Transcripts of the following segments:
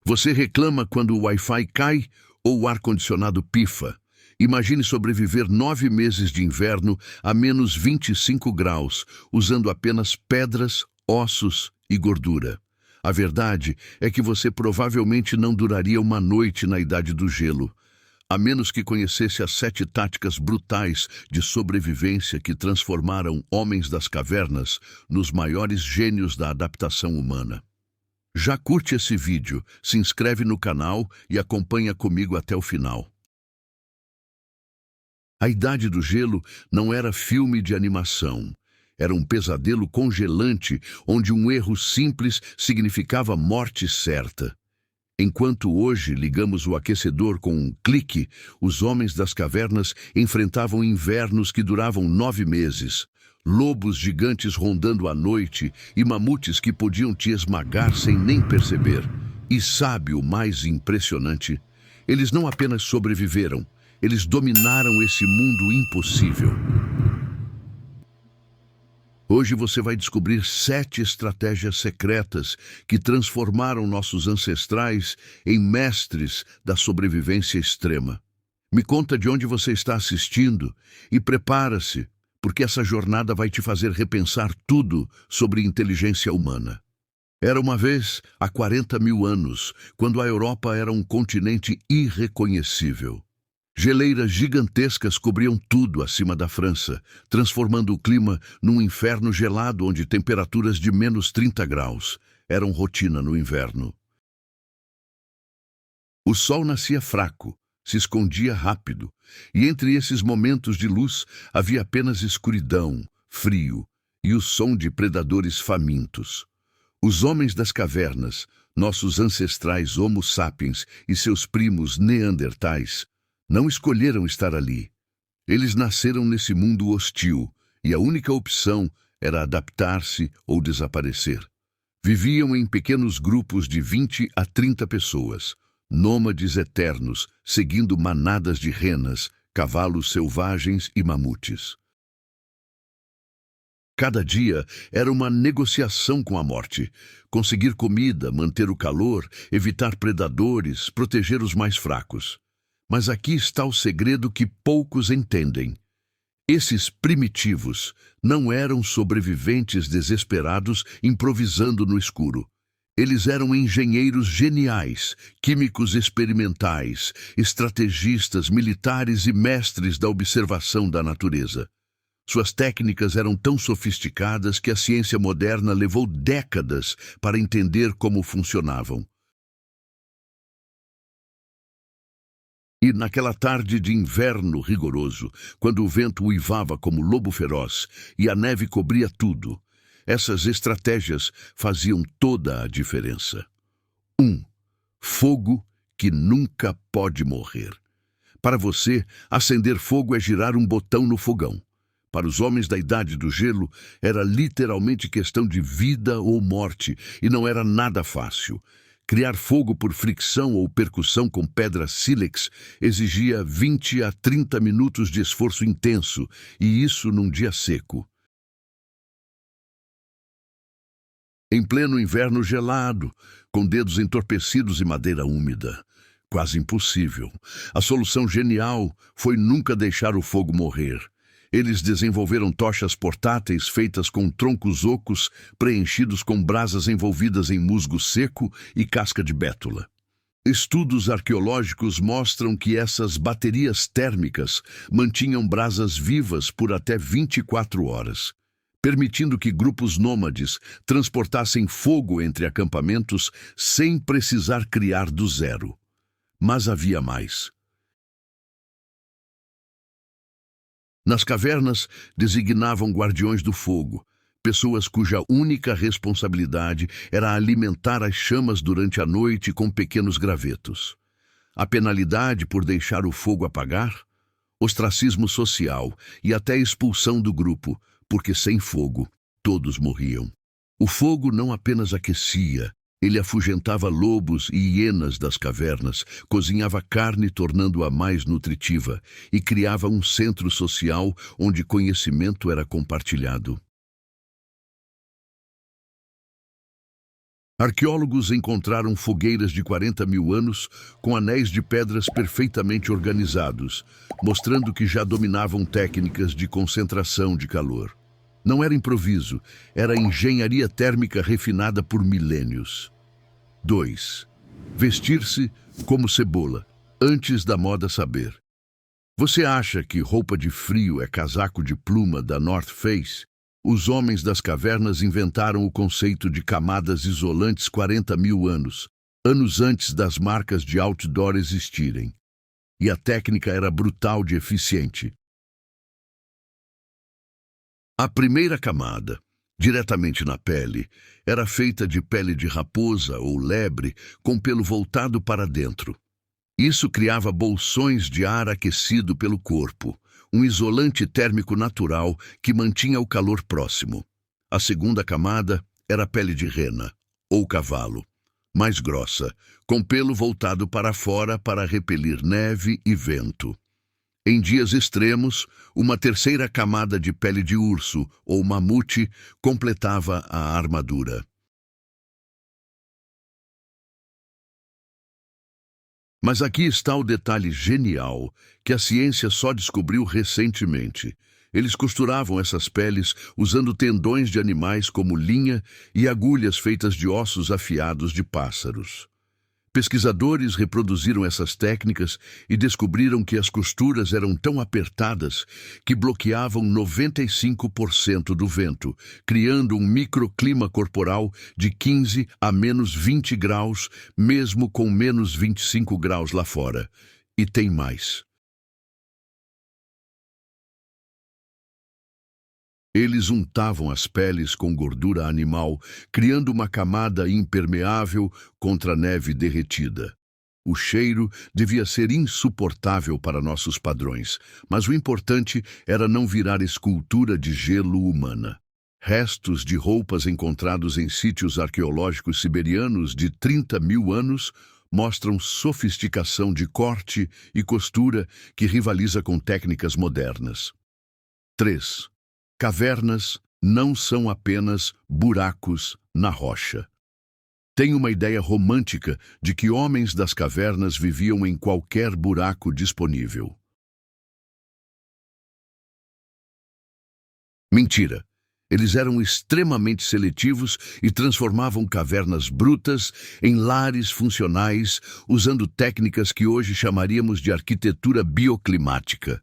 Você reclama quando o Wi-Fi cai ou o ar-condicionado pifa. Imagine sobreviver 9 meses de inverno a menos 25 graus, usando apenas pedras, ossos e gordura. A verdade é que você provavelmente não duraria uma noite na Idade do Gelo, a menos que conhecesse as 7 táticas brutais de sobrevivência que transformaram homens das cavernas nos maiores gênios da adaptação humana. Já curte esse vídeo, se inscreve no canal e acompanha comigo até o final. A Idade do Gelo não era filme de animação. Era um pesadelo congelante onde um erro simples significava morte certa. Enquanto hoje ligamos o aquecedor com um clique, os homens das cavernas enfrentavam invernos que duravam 9 meses. Lobos gigantes rondando à noite e mamutes que podiam te esmagar sem nem perceber. E sabe o mais impressionante? Eles não apenas sobreviveram, eles dominaram esse mundo impossível. Hoje você vai descobrir 7 estratégias secretas que transformaram nossos ancestrais em mestres da sobrevivência extrema. Me conta de onde você está assistindo e prepara-se, porque essa jornada vai te fazer repensar tudo sobre inteligência humana. Era uma vez, há 40 mil anos, quando a Europa era um continente irreconhecível. Geleiras gigantescas cobriam tudo acima da França, transformando o clima num inferno gelado onde temperaturas de menos 30 graus eram rotina no inverno. O sol nascia fraco, se escondia rápido, e entre esses momentos de luz havia apenas escuridão, frio e o som de predadores famintos. Os homens das cavernas, nossos ancestrais Homo sapiens e seus primos neandertais, não escolheram estar ali. Eles nasceram nesse mundo hostil e a única opção era adaptar-se ou desaparecer. Viviam em pequenos grupos de 20 a 30 pessoas, nômades eternos, seguindo manadas de renas, cavalos selvagens e mamutes. Cada dia era uma negociação com a morte. Conseguir comida, manter o calor, evitar predadores, proteger os mais fracos. Mas aqui está o segredo que poucos entendem. Esses primitivos não eram sobreviventes desesperados improvisando no escuro. Eles eram engenheiros geniais, químicos experimentais, estrategistas, militares e mestres da observação da natureza. Suas técnicas eram tão sofisticadas que a ciência moderna levou décadas para entender como funcionavam. E naquela tarde de inverno rigoroso, quando o vento uivava como lobo feroz e a neve cobria tudo, essas estratégias faziam toda a diferença. 1. Fogo que nunca pode morrer. Para você, acender fogo é girar um botão no fogão. Para os homens da Idade do Gelo, era literalmente questão de vida ou morte, e não era nada fácil. Criar fogo por fricção ou percussão com pedra sílex exigia 20 a 30 minutos de esforço intenso, e isso num dia seco. Em pleno inverno gelado, com dedos entorpecidos e madeira úmida. Quase impossível. A solução genial foi nunca deixar o fogo morrer. Eles desenvolveram tochas portáteis feitas com troncos ocos preenchidos com brasas envolvidas em musgo seco e casca de bétula. Estudos arqueológicos mostram que essas baterias térmicas mantinham brasas vivas por até 24 horas, permitindo que grupos nômades transportassem fogo entre acampamentos sem precisar criar do zero. Mas havia mais. Nas cavernas, designavam guardiões do fogo, pessoas cuja única responsabilidade era alimentar as chamas durante a noite com pequenos gravetos. A penalidade por deixar o fogo apagar? Ostracismo social e até expulsão do grupo, porque sem fogo, todos morriam. O fogo não apenas aquecia, ele afugentava lobos e hienas das cavernas, cozinhava carne tornando-a mais nutritiva e criava um centro social onde conhecimento era compartilhado. Arqueólogos encontraram fogueiras de 40 mil anos com anéis de pedras perfeitamente organizados, mostrando que já dominavam técnicas de concentração de calor. Não era improviso, era engenharia térmica refinada por milênios. 2. Vestir-se como cebola, antes da moda saber. Você acha que roupa de frio é casaco de pluma da North Face? Os homens das cavernas inventaram o conceito de camadas isolantes 40 mil anos antes das marcas de outdoor existirem. E a técnica era brutal de eficiente. A primeira camada, diretamente na pele, era feita de pele de raposa ou lebre com pelo voltado para dentro. Isso criava bolsões de ar aquecido pelo corpo, um isolante térmico natural que mantinha o calor próximo. A segunda camada era pele de rena, ou cavalo, mais grossa, com pelo voltado para fora para repelir neve e vento. Em dias extremos, uma terceira camada de pele de urso, ou mamute, completava a armadura. Mas aqui está o detalhe genial que a ciência só descobriu recentemente. Eles costuravam essas peles usando tendões de animais como linha e agulhas feitas de ossos afiados de pássaros. Pesquisadores reproduziram essas técnicas e descobriram que as costuras eram tão apertadas que bloqueavam 95% do vento, criando um microclima corporal de 15 a menos 20 graus, mesmo com menos 25 graus lá fora. E tem mais. Eles untavam as peles com gordura animal, criando uma camada impermeável contra a neve derretida. O cheiro devia ser insuportável para nossos padrões, mas o importante era não virar escultura de gelo humana. Restos de roupas encontrados em sítios arqueológicos siberianos de 30 mil anos mostram sofisticação de corte e costura que rivaliza com técnicas modernas. 3. Cavernas não são apenas buracos na rocha. Tem uma ideia romântica de que homens das cavernas viviam em qualquer buraco disponível. Mentira! Eles eram extremamente seletivos e transformavam cavernas brutas em lares funcionais, usando técnicas que hoje chamaríamos de arquitetura bioclimática.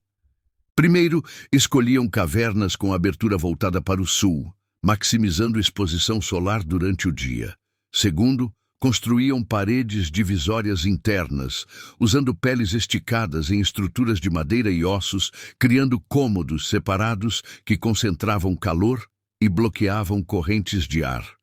Primeiro, escolhiam cavernas com abertura voltada para o sul, maximizando exposição solar durante o dia. Segundo, construíam paredes divisórias internas, usando peles esticadas em estruturas de madeira e ossos, criando cômodos separados que concentravam calor e bloqueavam correntes de ar.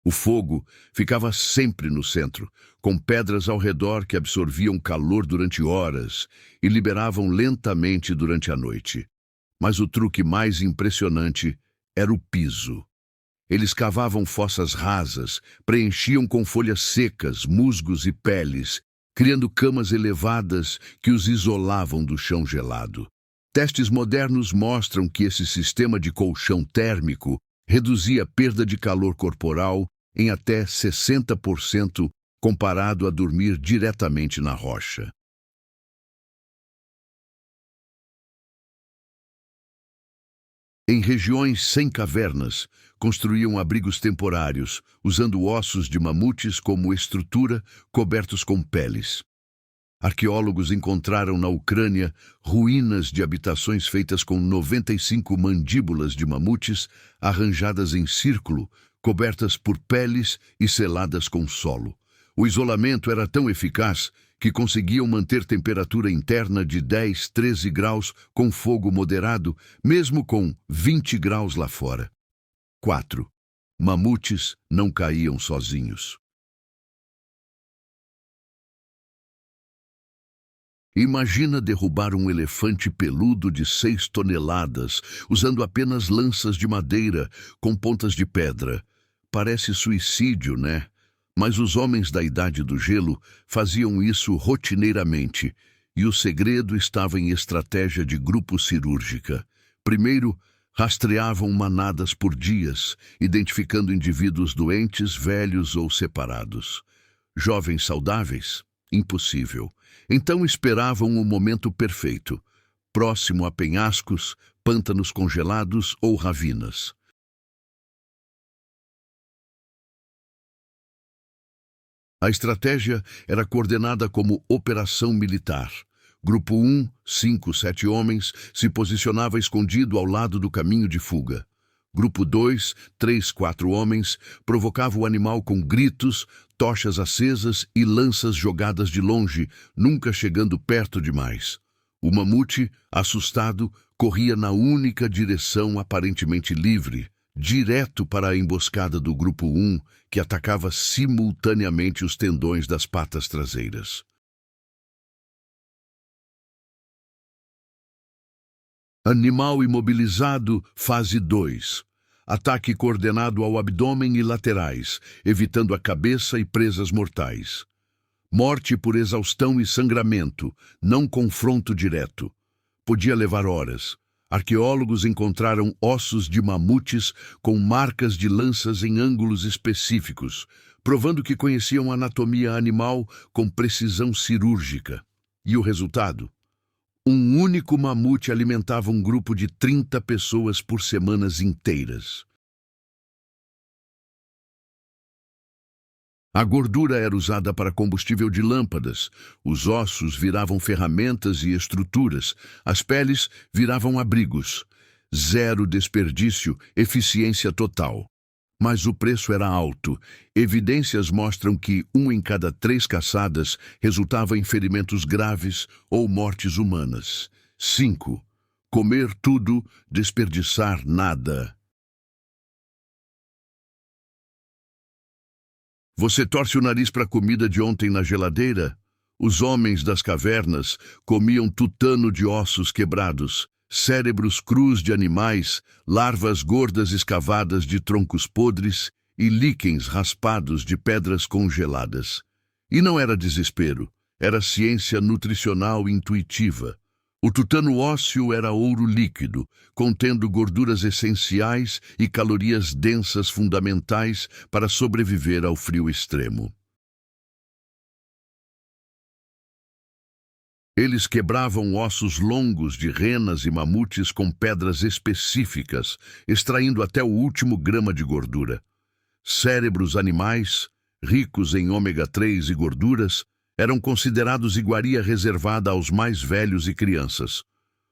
O fogo ficava sempre no centro, com pedras ao redor que absorviam calor durante horas e liberavam lentamente durante a noite. Mas o truque mais impressionante era o piso. Eles cavavam fossas rasas, preenchiam com folhas secas, musgos e peles, criando camas elevadas que os isolavam do chão gelado. Testes modernos mostram que esse sistema de colchão térmico reduzia a perda de calor corporal em até 60% comparado a dormir diretamente na rocha. Em regiões sem cavernas, construíam abrigos temporários, usando ossos de mamutes como estrutura, cobertos com peles. Arqueólogos encontraram na Ucrânia ruínas de habitações feitas com 95 mandíbulas de mamutes arranjadas em círculo, cobertas por peles e seladas com solo. O isolamento era tão eficaz que conseguiam manter temperatura interna de 10, 13 graus com fogo moderado, mesmo com 20 graus lá fora. 4. Mamutes não caíam sozinhos. Imagina derrubar um elefante peludo de 6 toneladas, usando apenas lanças de madeira com pontas de pedra. Parece suicídio, né? Mas os homens da Idade do Gelo faziam isso rotineiramente, e o segredo estava em estratégia de grupo cirúrgica. Primeiro, Rastreavam manadas por dias, identificando indivíduos doentes, velhos ou separados. Jovens saudáveis? Impossível. Então esperavam o momento perfeito, próximo a penhascos, pântanos congelados ou ravinas. A estratégia era coordenada como operação militar. Grupo 1, 5, 7 homens, se posicionava escondido ao lado do caminho de fuga. Grupo 2, 3, 4 homens, provocava o animal com gritos, tochas acesas e lanças jogadas de longe, nunca chegando perto demais. O mamute, assustado, corria na única direção aparentemente livre, direto para a emboscada do Grupo 1, que atacava simultaneamente os tendões das patas traseiras. Animal imobilizado, fase 2. Ataque coordenado ao abdômen e laterais, evitando a cabeça e presas mortais. Morte por exaustão e sangramento, não confronto direto. Podia levar horas. Arqueólogos encontraram ossos de mamutes com marcas de lanças em ângulos específicos, provando que conheciam a anatomia animal com precisão cirúrgica. E o resultado? Um único mamute alimentava um grupo de 30 pessoas por semanas inteiras. A gordura era usada para combustível de lâmpadas, os ossos viravam ferramentas e estruturas, as peles viravam abrigos. Zero desperdício, eficiência total. Mas o preço era alto. Evidências mostram que 1 em cada 3 caçadas resultava em ferimentos graves ou mortes humanas. 5. Comer tudo, desperdiçar nada. Você torce o nariz para a comida de ontem na geladeira? Os homens das cavernas comiam tutano de ossos quebrados, cérebros crus de animais, larvas gordas escavadas de troncos podres e líquens raspados de pedras congeladas. E não era desespero, era ciência nutricional intuitiva. O tutano ósseo era ouro líquido, contendo gorduras essenciais e calorias densas fundamentais para sobreviver ao frio extremo. Eles quebravam ossos longos de renas e mamutes com pedras específicas, extraindo até o último grama de gordura. Cérebros animais, ricos em ômega 3 e gorduras, eram considerados iguaria reservada aos mais velhos e crianças.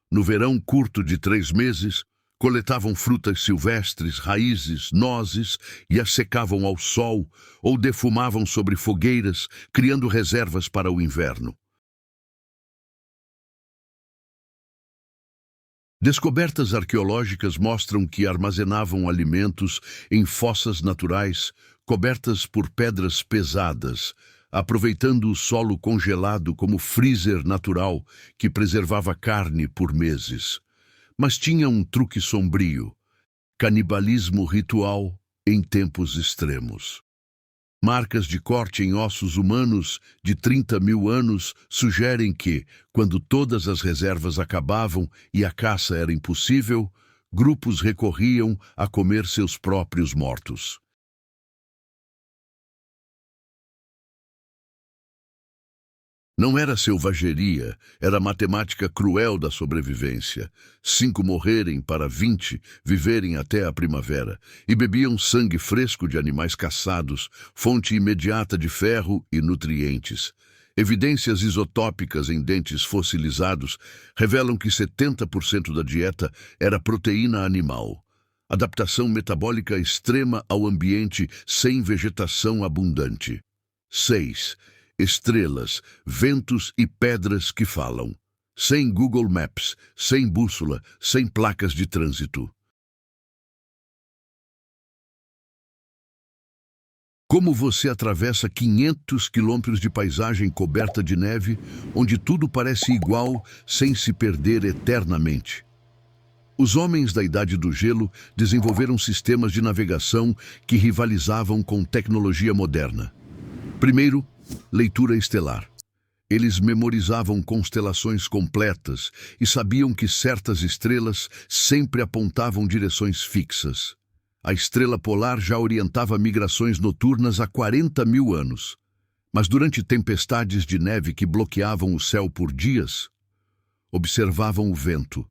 No verão curto de 3 meses, coletavam frutas silvestres, raízes, nozes e as secavam ao sol ou defumavam sobre fogueiras, criando reservas para o inverno. Descobertas arqueológicas mostram que armazenavam alimentos em fossas naturais cobertas por pedras pesadas, aproveitando o solo congelado como freezer natural que preservava carne por meses. Mas tinha um truque sombrio: canibalismo ritual em tempos extremos. Marcas de corte em ossos humanos de 30 mil anos sugerem que, quando todas as reservas acabavam e a caça era impossível, grupos recorriam a comer seus próprios mortos. Não era selvageria, era matemática cruel da sobrevivência. 5 morrerem para 20 viverem até a primavera, e bebiam sangue fresco de animais caçados, fonte imediata de ferro e nutrientes. Evidências isotópicas em dentes fossilizados revelam que 70% da dieta era proteína animal. Adaptação metabólica extrema ao ambiente sem vegetação abundante. 6. Estrelas, ventos e pedras que falam. Sem Google Maps, sem bússola, sem placas de trânsito. Como você atravessa 500 quilômetros de paisagem coberta de neve, onde tudo parece igual, sem se perder eternamente? Os homens da Idade do Gelo desenvolveram sistemas de navegação que rivalizavam com tecnologia moderna. Primeiro, leitura estelar. Eles memorizavam constelações completas e sabiam que certas estrelas sempre apontavam direções fixas. A estrela polar já orientava migrações noturnas há 40.000 anos. Mas durante tempestades de neve que bloqueavam o céu por dias, observavam o vento.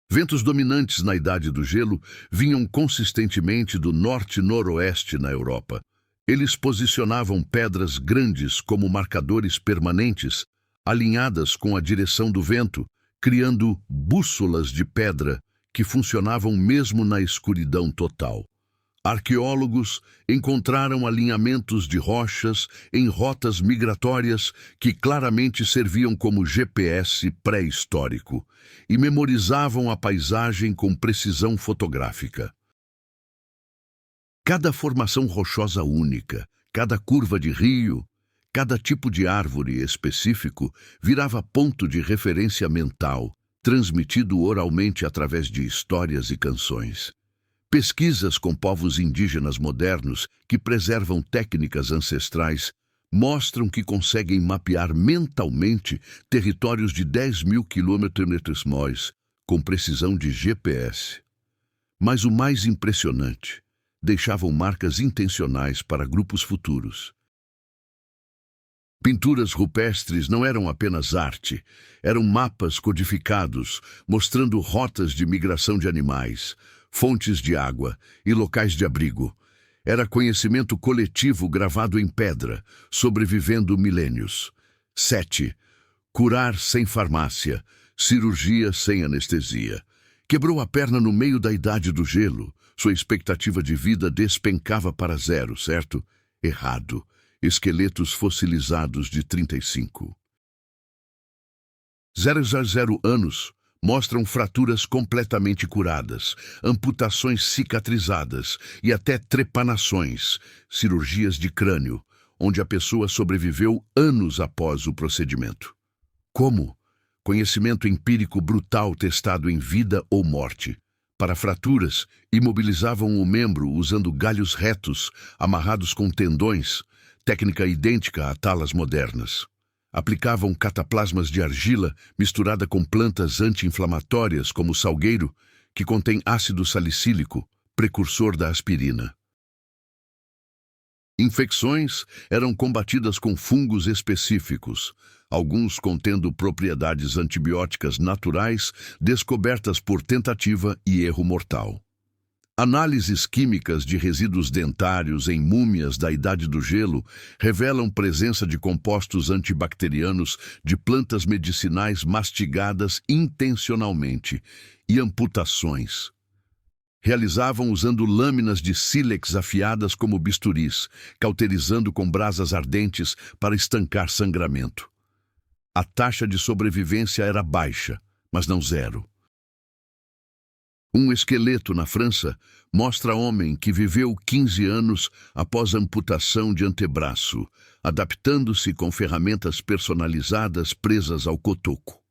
Ventos dominantes na Idade do Gelo vinham consistentemente do norte-noroeste na Europa. Eles posicionavam pedras grandes como marcadores permanentes, alinhadas com a direção do vento, criando bússolas de pedra que funcionavam mesmo na escuridão total. Arqueólogos encontraram alinhamentos de rochas em rotas migratórias que claramente serviam como GPS pré-histórico e memorizavam a paisagem com precisão fotográfica. Cada formação rochosa única, cada curva de rio, cada tipo de árvore específico virava ponto de referência mental, transmitido oralmente através de histórias e canções. Pesquisas com povos indígenas modernos que preservam técnicas ancestrais mostram que conseguem mapear mentalmente territórios de 10.000 km² com precisão de GPS. Mas o mais impressionante, deixavam marcas intencionais para grupos futuros. Pinturas rupestres não eram apenas arte, eram mapas codificados, mostrando rotas de migração de animais, fontes de água e locais de abrigo. Era conhecimento coletivo gravado em pedra, sobrevivendo milênios. 7. Curar sem farmácia, cirurgia sem anestesia. Quebrou a perna no meio da Idade do Gelo. Sua expectativa de vida despencava para 0, certo? Errado. Esqueletos fossilizados de 35. 0 anos mostram fraturas completamente curadas, amputações cicatrizadas e até trepanações, cirurgias de crânio, onde a pessoa sobreviveu anos após o procedimento. Como? Conhecimento empírico brutal testado em vida ou morte. Para fraturas, imobilizavam o membro usando galhos retos, amarrados com tendões, técnica idêntica a talas modernas. Aplicavam cataplasmas de argila misturada com plantas anti-inflamatórias como o salgueiro, que contém ácido salicílico, precursor da aspirina. Infecções eram combatidas com fungos específicos, alguns contendo propriedades antibióticas naturais descobertas por tentativa e erro mortal. Análises químicas de resíduos dentários em múmias da Idade do Gelo revelam presença de compostos antibacterianos de plantas medicinais mastigadas intencionalmente e amputações. Realizavam usando lâminas de sílex afiadas como bisturis, cauterizando com brasas ardentes para estancar sangramento. A taxa de sobrevivência era baixa, mas não 0. Um esqueleto na França mostra homem que viveu 15 anos após amputação de antebraço, adaptando-se com ferramentas personalizadas presas ao cotoco.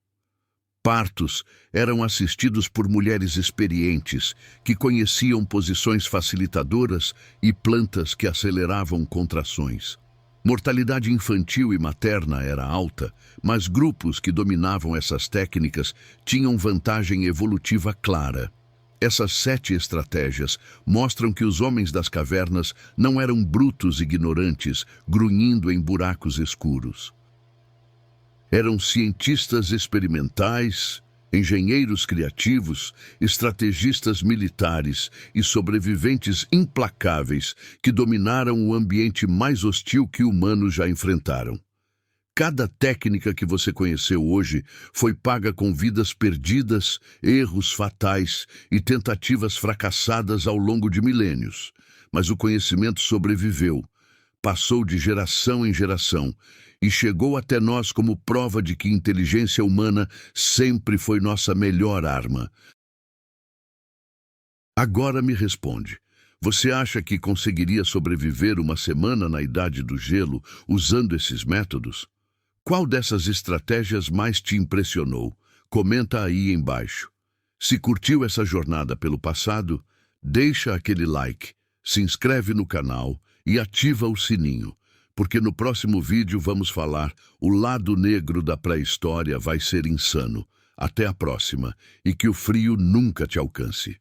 Partos eram assistidos por mulheres experientes que conheciam posições facilitadoras e plantas que aceleravam contrações. Mortalidade infantil e materna era alta, mas grupos que dominavam essas técnicas tinham vantagem evolutiva clara. Essas 7 estratégias mostram que os homens das cavernas não eram brutos ignorantes, grunhindo em buracos escuros. Eram cientistas experimentais, engenheiros criativos, estrategistas militares e sobreviventes implacáveis que dominaram o ambiente mais hostil que humanos já enfrentaram. Cada técnica que você conheceu hoje foi paga com vidas perdidas, erros fatais e tentativas fracassadas ao longo de milênios. Mas o conhecimento sobreviveu, passou de geração em geração e chegou até nós como prova de que inteligência humana sempre foi nossa melhor arma. Agora me responde. Você acha que conseguiria sobreviver uma semana na Idade do Gelo usando esses métodos? Qual dessas estratégias mais te impressionou? Comenta aí embaixo. Se curtiu essa jornada pelo passado, deixa aquele like, se inscreve no canal e ativa o sininho, porque no próximo vídeo vamos falar o lado negro da pré-história vai ser insano. Até a próxima, e que o frio nunca te alcance.